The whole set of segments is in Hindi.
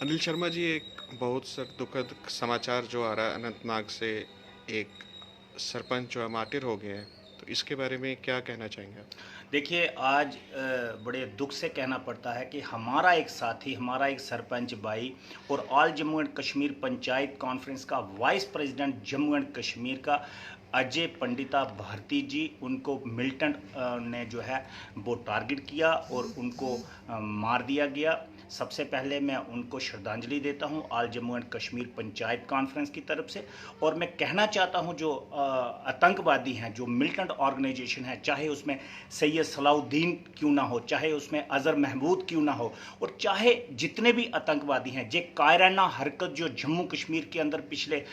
अनिल शर्मा जी, एक बहुत सर दुखद समाचार जो आ रहा है अनंतनाग से, एक सरपंच जो है मार्टिर हो गए हैं। तो इसके बारे में क्या कहना चाहेंगे आप? देखिए, आज बड़े दुख से कहना पड़ता है कि हमारा एक साथी, हमारा एक सरपंच भाई और All Jammu and Kashmir Panchayat Conference का vice president Jammu and Kashmir का अजय पंडिता भारती जी, उनको मिलिटेंट ने जो है वो टारगेट किया और उनको मार दिया गया। सबसे पहले मैं उनको श्रद्धांजलि देता हूं all Jammu and Kashmir Panchayat conference की तरफ से। और मैं कहना चाहता हूं जो आतंकवादी हैं, जो मिलिटेंट ऑर्गेनाइजेशन है, चाहे उसमें सैयद सलाउद्दीन क्यों ना हो, चाहे उसमें अजहर महमूद क्यों ना हो, और चाहे जितने भी आतंकवादी हैं, जे कायराना हरकत जो जम्मू कश्मीर के अंदर पिछले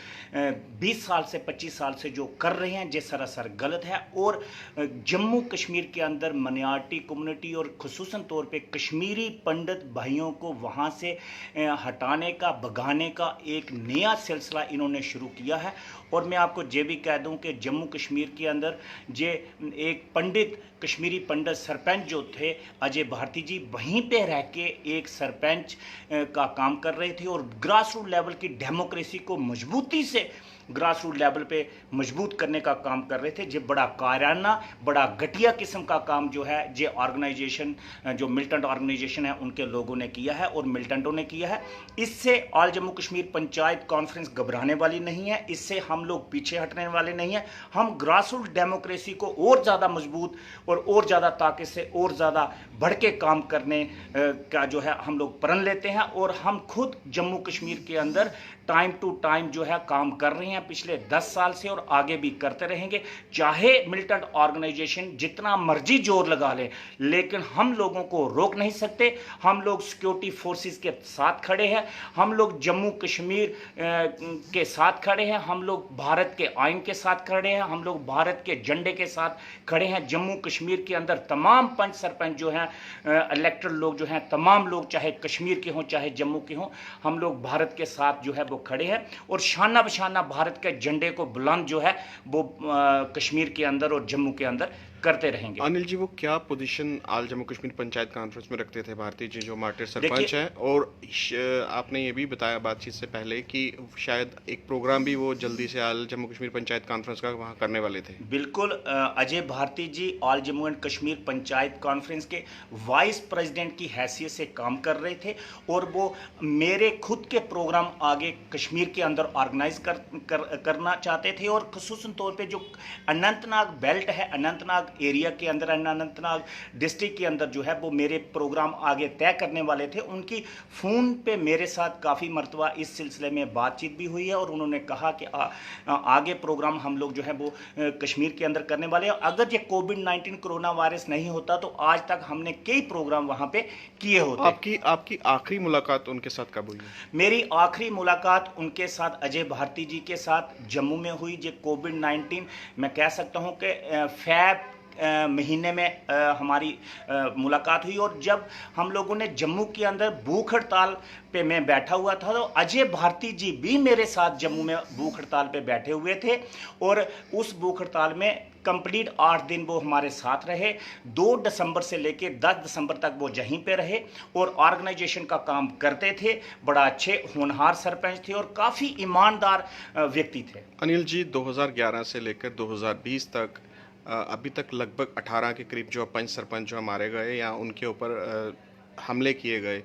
20 साल से 25 साल से जो कर रहे हैं, जे सरासर गलत है। और जम्मू कश्मीर के अंदर माइनॉरिटी कम्युनिटी और खुसूसन तौर पे कश्मीरी पंडित भाइयों को वहाँ से हटाने का, भगाने का एक नया सिलसिला इन्होंने शुरू किया है। और मैं आपको ये भी कह दूं कि जम्मू कश्मीर के अंदर जे एक पंडित, कश्मीरी पंडित सरपंच जो थे अजय भारती जी, वहीं पे रह के एक सरपंच का काम कर रहे थे और ग्रास रूट लेवल की डेमोक्रेसी को मजबूती से ग्रास रूट लेवल पे मजबूत करने का काम कर रहे थे। जो बड़ा कायराना, बड़ा घटिया किस्म का काम जो है ये ऑर्गेनाइजेशन, जो मिलिटेंट ऑर्गेनाइजेशन है, उनके लोगों ने किया है और मिलिटेंटों ने किया है। इससे ऑल जम्मू कश्मीर पंचायत कॉन्फ्रेंस घबराने वाली नहीं है, इससे हम लोग पीछे हटने वाले नहीं हैं। हम ग्रास रूट डेमोक्रेसी को और ज़्यादा मजबूत और ज़्यादा ताकत से और ज़्यादा बढ़ के काम करने का जो है हम लोग प्रण लेते हैं। और हम खुद जम्मू कश्मीर के अंदर टाइम टू टाइम जो है काम कर रहे हैं पिछले 10 साल से, और आगे भी करते रहेंगे। चाहे मिलिटेंट ऑर्गेनाइजेशन जितना मर्जी जोर लगा ले, लेकिन हम लोगों को रोक नहीं सकते। हम लोग सिक्योरिटी फोर्सेस के साथ खड़े हैं, हम लोग जम्मू कश्मीर के साथ खड़े हैं, हम लोग भारत के आइन के साथ खड़े हैं, हम लोग भारत के झंडे के साथ खड़े हैं। जम्मू कश्मीर के अंदर तमाम पंच सरपंच जो हैं, इलेक्टेड लोग जो हैं, तमाम लोग चाहे कश्मीर के हों चाहे जम्मू के हों, हम लोग भारत के साथ जो है वो खड़े हैं और शाना बशाना भारत के झंडे को बुलंद जो है वो कश्मीर के अंदर और जम्मू के अंदर करते रहेंगे। अनिल जी, वो क्या position all Jammu Kashmir Panchayat conference में रखते थे भारती जी, जो मार्टिर सरपंच देखिए, हैं? और आपने ये भी बताया बातचीत से पहले कि शायद एक प्रोग्राम भी वो जल्दी से ऑल जम्मू कश्मीर पंचायत कॉन्फ्रेंस का वहाँ करने वाले थे। बिल्कुल, Ajay Bharti ji All Jammu and Kashmir Panchayat Conference के वाइस प्रेसिडेंट की हैसियत से काम कर रहे थे और वो मेरे खुद के प्रोग्राम आगे कश्मीर के अंदर ऑर्गेनाइज करना चाहते थे। और खसूसन तौर पे जो अनंतनाग बेल्ट है, अनंतनाग एरिया के अंदर, अनंतनाग डिस्ट्रिक्ट के अंदर जो है वो मेरे प्रोग्राम आगे तय करने वाले थे। उनकी फ़ोन पे मेरे साथ काफ़ी मरतबा इस सिलसिले में बातचीत भी हुई है और उन्होंने कहा कि आगे प्रोग्राम हम लोग जो है वो कश्मीर के अंदर करने वाले हैं। अगर ये कोविड-19 कोरोना वायरस नहीं होता तो आज तक हमने कई प्रोग्राम वहाँ पे किए होते। आपकी आपकी आखिरी मुलाकात उनके साथ कब हुई है? मेरी आखिरी मुलाकात उनके साथ, अजय भारती जी के साथ, जम्मू में हुई। जो कोविड-19, मैं कह सकता हूँ कि फैब महीने में हमारी मुलाकात हुई। और जब हम लोगों ने जम्मू के अंदर भूख हड़ताल पे मैं बैठा हुआ था तो अजय भारती जी भी मेरे साथ जम्मू में भूख हड़ताल पे बैठे हुए थे और उस भूख हड़ताल में कंप्लीट 8 दिन वो हमारे साथ रहे। 2 दिसंबर से लेकर 10 दिसंबर तक वो यहीं पे रहे और ऑर्गेनाइजेशन का काम करते थे। बड़ा अच्छे होनहार सरपंच थे और काफ़ी ईमानदार व्यक्ति थे। अनिल जी, 2011 से लेकर 2020 तक अभी तक लगभग 18 के करीब जो पंच सरपंच जो मारे गए या उनके ऊपर हमले किए गए।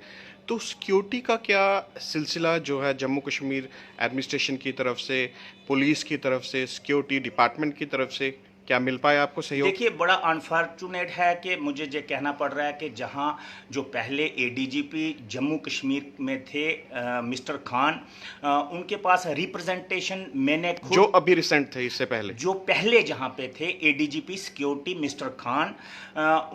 तो सिक्योरिटी का क्या सिलसिला जो है जम्मू कश्मीर एडमिनिस्ट्रेशन की तरफ से, पुलिस की तरफ से, सिक्योरिटी डिपार्टमेंट की तरफ से क्या मिल पाया आपको सहयोग? देखिए, बड़ा अनफॉर्चुनेट है कि मुझे ये कहना पड़ रहा है कि जहां जो पहले एडीजीपी जम्मू कश्मीर में थे मिस्टर खान, उनके पास रिप्रेजेंटेशन मैंने खुद, जो अभी रिसेंट थे, इससे पहले जो पहले जहां पे थे एडीजीपी सिक्योरिटी मिस्टर खान,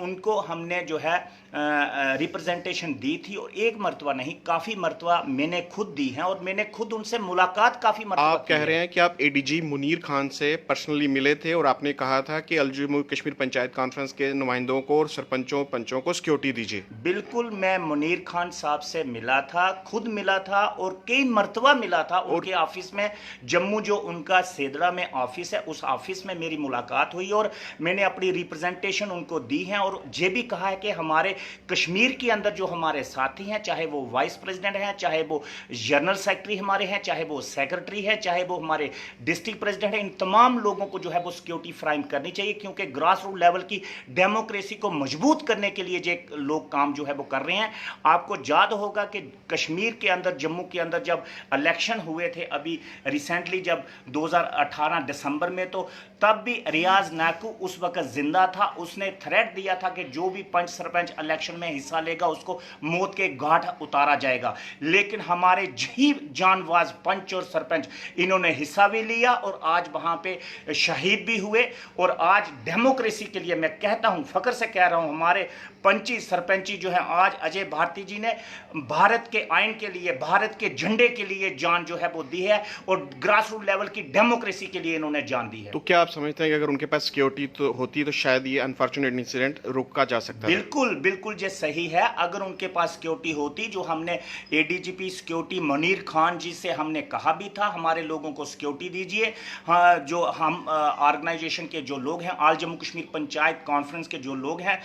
उनको हमने जो है रिप्रेजेंटेशन दी थी। और एक मरतबा नहीं, काफ़ी मरतबा मैंने खुद दी है और मैंने खुद उनसे मुलाकात काफ़ी मरतबा आप की कह है। रहे हैं कि आप एडीजी मुनीर खान से पर्सनली मिले थे और आपने कहा था कि अल जम्मू कश्मीर पंचायत कॉन्फ्रेंस के नुमाइंदों को और सरपंचों पंचों को सिक्योरिटी दीजिए। बिल्कुल, मैं मुनीर खान साहब से मिला था, खुद मिला था और कई मरतबा मिला था उनके ऑफिस में। जम्मू जो उनका सेदड़ा में ऑफिस है, उस ऑफिस में मेरी मुलाकात हुई और मैंने अपनी रिप्रेजेंटेशन उनको दी है और ये भी कहा है कि हमारे कश्मीर के अंदर जो हमारे साथी हैं, चाहे वो वाइस प्रेसिडेंट हैं, चाहे वो जनरल सेक्रेटरी हमारे हैं, चाहे वो सेक्रेटरी है, चाहे वो हमारे डिस्ट्रिक्ट प्रेसिडेंट हैं, इन तमाम लोगों को जो है वो सिक्योरिटी फ्राहम करनी चाहिए, क्योंकि ग्रास रूट लेवल की डेमोक्रेसी को मजबूत करने के लिए जो लोग काम जो है वो कर रहे हैं। आपको याद होगा कि कश्मीर के अंदर, जम्मू के अंदर जब इलेक्शन हुए थे अभी रिसेंटली, जब 2018 दिसंबर में, तो तब भी रियाज नाकू उस वक्त जिंदा था। उसने थ्रेट दिया था कि जो भी पंच सरपंच इलेक्शन में हिस्सा लेगा उसको मौत के घाट उतारा जाएगा। लेकिन हमारे जी जानबाज पंच और सरपंच इन्होंने हिस्सा भी लिया और आज वहां पे शहीद भी हुए। और आज डेमोक्रेसी के लिए मैं कहता हूं, फख्र से कह रहा हूं, हमारे पंची सरपंची जो है, आज अजय भारती जी ने भारत के आइन के लिए, भारत के झंडे के लिए जान जो है वो दी है और ग्रास रूट लेवल की डेमोक्रेसी के लिए इन्होंने जान दी है। तो क्या आप समझते हैं कि अगर उनके पास सिक्योरिटी तो होती तो शायद ये अनफॉर्चुनेट इंसिडेंट रोका जा सकता है? बिल्कुल बिल्कुल ये सही है। अगर उनके पास सिक्योरिटी होती, जो हमने एडीजीपी सिक्योरिटी मुनीर खान जी से हमने कहा भी था, हमारे लोगों को सिक्योरिटी दीजिए। हाँ, जो हम ऑर्गेनाइजेशन के जो लोग हैं, ऑल जम्मू कश्मीर पंचायत कॉन्फ्रेंस के जो लोग हैं,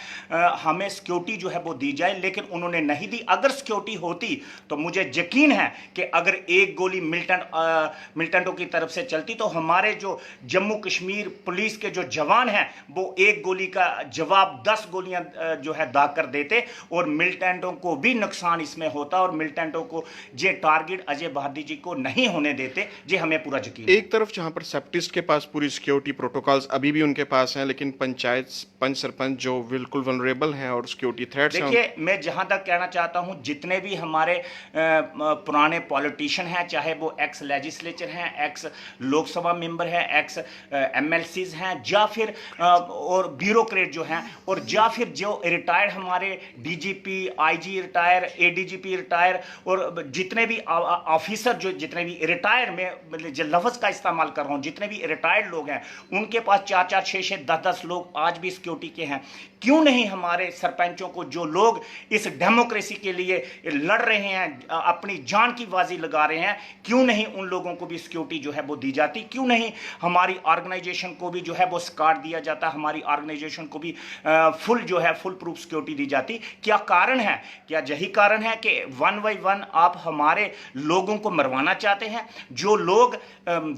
हमें सिक्योरिटी जो है वो दी जाए, लेकिन उन्होंने नहीं दी। अगर सिक्योरिटी होती तो मुझे यकीन है कि अगर एक गोली मिलिटेंटों की तरफ से चलती तो हमारे जो जम्मू कश्मीर पुलिस के जो जवान हैं वो एक गोली का जवाब 10 गोलियां जो है दाग कर देते और मिलिटेंटों को भी नुकसान इसमें होता और मिलिटेंटों को जे टारगेट अजय भारती जी को नहीं होने देते। जे हमें पूरा यकीन है। एक तरफ जहां पर सेप्टिस्ट के पास पूरी सिक्योरिटी प्रोटोकॉल्स अभी भी उनके पास हैं, लेकिन पंच सरपंच जो बिल्कुल वल्नरेबल हैं और सिक्योरिटी थ्रेट्स हैं। देखिए, मैं जहां तक कहना चाहता हूं, जितने भी हमारे पुराने पॉलिटिशियन हैं, चाहे वो एक्स लेजिस्लेचर हैं, एक्स लोकसभा मेंबर हैं, एक्स एमएलसीज हैं, या फिर और ब्यूरोक्रेट जो हैं, और या फिर जो रिटायर्ड हमारे DGP, IG retire, ADGP retire, और जितने भी ऑफिसर जो जितने भी रिटायर, में मतलब जो लफ्ज़ का इस्तेमाल कर रहा हूं, जितने भी रिटायर्ड लोग हैं, उनके पास 4-4, 6-6, 10-10 लोग आज भी सिक्योरिटी के हैं। क्यों नहीं हमारे सरपंचों को, जो लोग इस डेमोक्रेसी के लिए लड़ रहे हैं, अपनी जान की बाजी लगा रहे हैं, क्यों नहीं उन लोगों को भी सिक्योरिटी जो है वो दी जाती? क्यों नहीं हमारी ऑर्गेनाइजेशन को भी जो है वो स्कार्ड दिया जाता, हमारी ऑर्गेनाइजेशन को भी फुल जो है फुल प्रूफ सिक्योरिटी दी जाती? क्या कारण है? क्या यही कारण है कि 1 by 1 आप हमारे लोगों को मरवाना चाहते हैं? जो लोग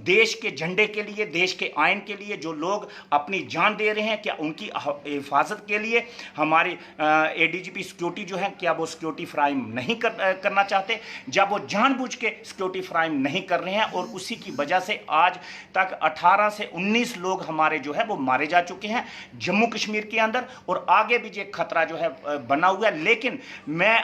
देश के झंडे के लिए, देश के आइन के लिए जो लोग अपनी जान दे रहे हैं, क्या उनकी हिफाजत के लिए हमारी एडीजीपी सिक्योरिटी जो है, क्या वो सिक्योरिटी फ्राहम नहीं करना चाहते? जब वो जानबूझ के सिक्योरिटी फ्राहम नहीं कर रहे हैं, और उसी की वजह से आज तक 18 से 19 लोग हमारे जो है वो मारे जा चुके हैं जम्मू कश्मीर के अंदर, और आगे भी ये खतरा जो है बना हुआ है। लेकिन मैं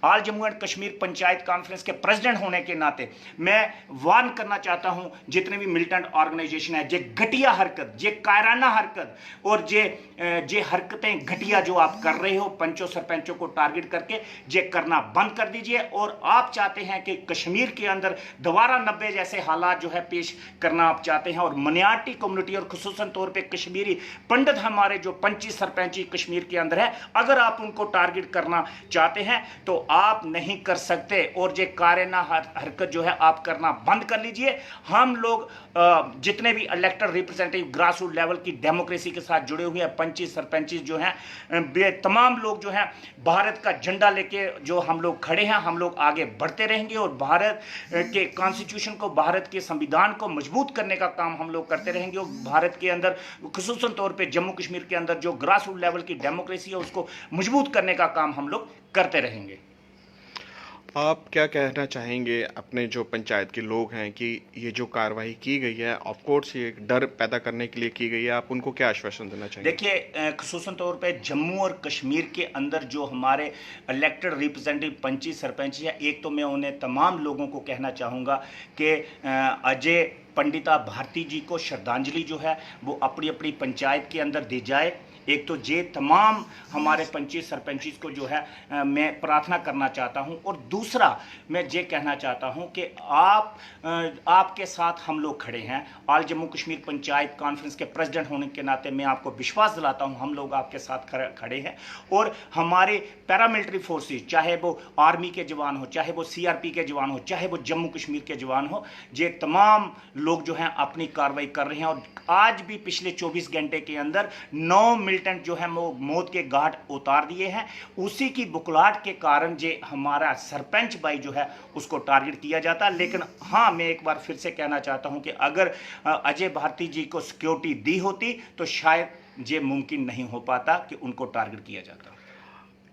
all Jammu and Kashmir Panchayat Conference के प्रेसिडेंट होने के नाते मैं वार्न करना चाहता हूं जितने भी मिलिटेंट ऑर्गेनाइजेशन है, जे घटिया हरकत, जे कायराना हरकत और जे हरकतें घटिया जो आप कर रहे हो पंचों सरपंचों को टारगेट करके, जे करना बंद कर दीजिए। और आप चाहते हैं कि कश्मीर के अंदर दोबारा 90 जैसे हालात जो है पेश करना आप चाहते हैं, और माइनॉरिटी कम्युनिटी और खुसूसन तौर पे कश्मीरी पंडित हमारे जो पंची सरपंची कश्मीर के अंदर है, अगर आप उनको टारगेट करना चाहते हैं तो आप नहीं कर सकते, और जे कायराना हरकत जो है आप करना बंद कर लीजिए। हम लोग जितने भी elected representative grass root level की डेमोक्रेसी के साथ जुड़े हुए हैं, पंची सरपंची जो हैं, तमाम लोग जो हैं भारत का झंडा लेके जो हम लोग खड़े हैं, हम लोग आगे बढ़ते रहेंगे और भारत के कॉन्स्टिट्यूशन को, भारत के संविधान को मजबूत करने का काम हम लोग करते रहेंगे, और भारत के अंदर खुसूसन तौर पे जम्मू कश्मीर के अंदर जो ग्रास रूट लेवल की डेमोक्रेसी है उसको मजबूत करने का काम हम लोग करते रहेंगे। आप क्या कहना चाहेंगे अपने जो पंचायत के लोग हैं कि ये जो कार्रवाई की गई है, ऑफ कोर्स ये एक डर पैदा करने के लिए की गई है, आप उनको क्या आश्वासन देना चाहेंगे? देखिए, खुसूसन तौर पे जम्मू और कश्मीर के अंदर जो हमारे इलेक्टेड रिप्रेजेंटेटिव पंची सरपंच है, एक तो मैं उन्हें तमाम लोगों को कहना चाहूँगा कि अजय पंडिता भारती जी को श्रद्धांजलि जो है वो अपनी अपनी पंचायत के अंदर दी जाए। एक तो ये तमाम हमारे पंची सरपंची को जो है मैं प्रार्थना करना चाहता हूं, और दूसरा मैं ये कहना चाहता हूं कि आपके साथ हम लोग खड़े हैं। ऑल जम्मू कश्मीर पंचायत कॉन्फ्रेंस के प्रेसिडेंट होने के नाते मैं आपको विश्वास दिलाता हूं हम लोग आपके साथ खड़े हैं, और हमारे पैरामिलिट्री फोर्सेस, चाहे वो आर्मी के जवान हो, चाहे वो सीआरपी के जवान हो, चाहे वो जम्मू कश्मीर के जवान हो, ये तमाम लोग जो हैं अपनी कार्रवाई कर रहे हैं। और आज भी पिछले 24 घंटे के अंदर 9 मिलिटेंट जो है वो मौत के घाट उतार दिए हैं। उसी की बुकलाहट के कारण जे हमारा सरपंच भाई जो है उसको टारगेट किया जाता है। लेकिन हाँ, मैं एक बार फिर से कहना चाहता हूं कि अगर अजय भारती जी को सिक्योरिटी दी होती तो शायद ये मुमकिन नहीं हो पाता कि उनको टारगेट किया जाता।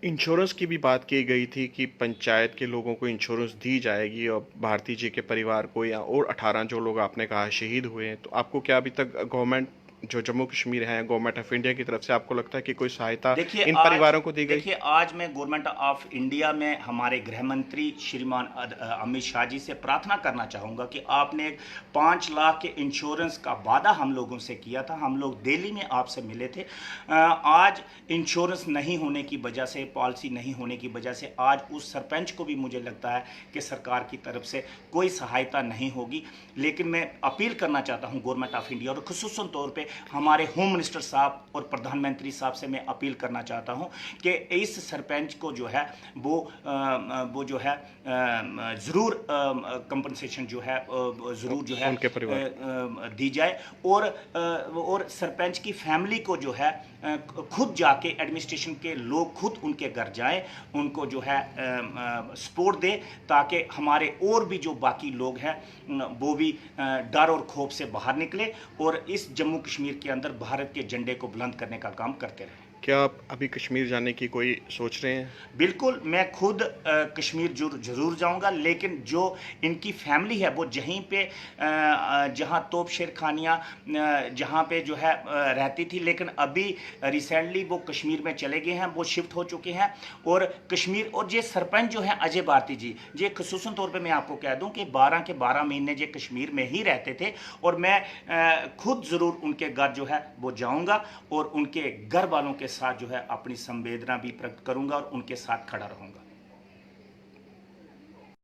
इंश्योरेंस की भी बात की गई थी कि पंचायत के लोगों को इंश्योरेंस दी जाएगी और भारती जी के परिवार को, या और 18 जो लोग आपने कहा शहीद हुए हैं, तो आपको क्या अभी तक गवर्नमेंट जो जम्मू कश्मीर है, गवर्नमेंट ऑफ इंडिया की तरफ से आपको लगता है कि कोई सहायता इन परिवारों को दी गई? देखिए, आज मैं गवर्नमेंट ऑफ इंडिया में हमारे गृह मंत्री श्रीमान अमित शाह जी से प्रार्थना करना चाहूँगा कि आपने 5 लाख के इंश्योरेंस का वादा हम लोगों से किया था। हम लोग दिल्ली में आपसे मिले थे। आज इंश्योरेंस नहीं होने की वजह से, पॉलिसी नहीं होने की वजह से आज उस सरपंच को भी मुझे लगता है कि सरकार की तरफ से कोई सहायता नहीं होगी। लेकिन मैं अपील करना चाहता हूँ गवर्नमेंट ऑफ इंडिया और खुसूसन तौर पर हमारे होम मिनिस्टर साहब और प्रधानमंत्री साहब से मैं अपील करना चाहता हूं कि इस सरपंच को जो है वो जो है ज़रूर कंपनसेशन जो है ज़रूर जो है उनके परिवार दी जाए। और सरपंच की फैमिली को जो है खुद जाके एडमिनिस्ट्रेशन के लोग खुद उनके घर जाएं, उनको जो है सपोर्ट दे, ताकि हमारे और भी जो बाकी लोग हैं वो भी डर और खौफ से बाहर निकले और इस जम्मू कश्मीर के अंदर भारत के झंडे को बुलंद करने का काम करते रहें। क्या आप अभी कश्मीर जाने की कोई सोच रहे हैं? बिल्कुल, मैं खुद कश्मीर जरूर जाऊंगा, लेकिन जो इनकी फैमिली है वो जहीं पे जहां तोप शेर खानियाँ जहां पे जो है रहती थी, लेकिन अभी रिसेंटली वो कश्मीर में चले गए हैं, वो शिफ्ट हो चुके हैं। और कश्मीर और ये सरपंच जो है अजय भारती जी, ये खसूसन तौर पे मैं आपको कह दूं कि 12 के 12 महीने ये कश्मीर में ही रहते थे और मैं खुद ज़रूर उनके घर जो है वो जाऊंगा और उनके घर वालों के साथ जो है अपनी संवेदना भी प्रकट करूंगा और उनके साथ खड़ा रहूंगा।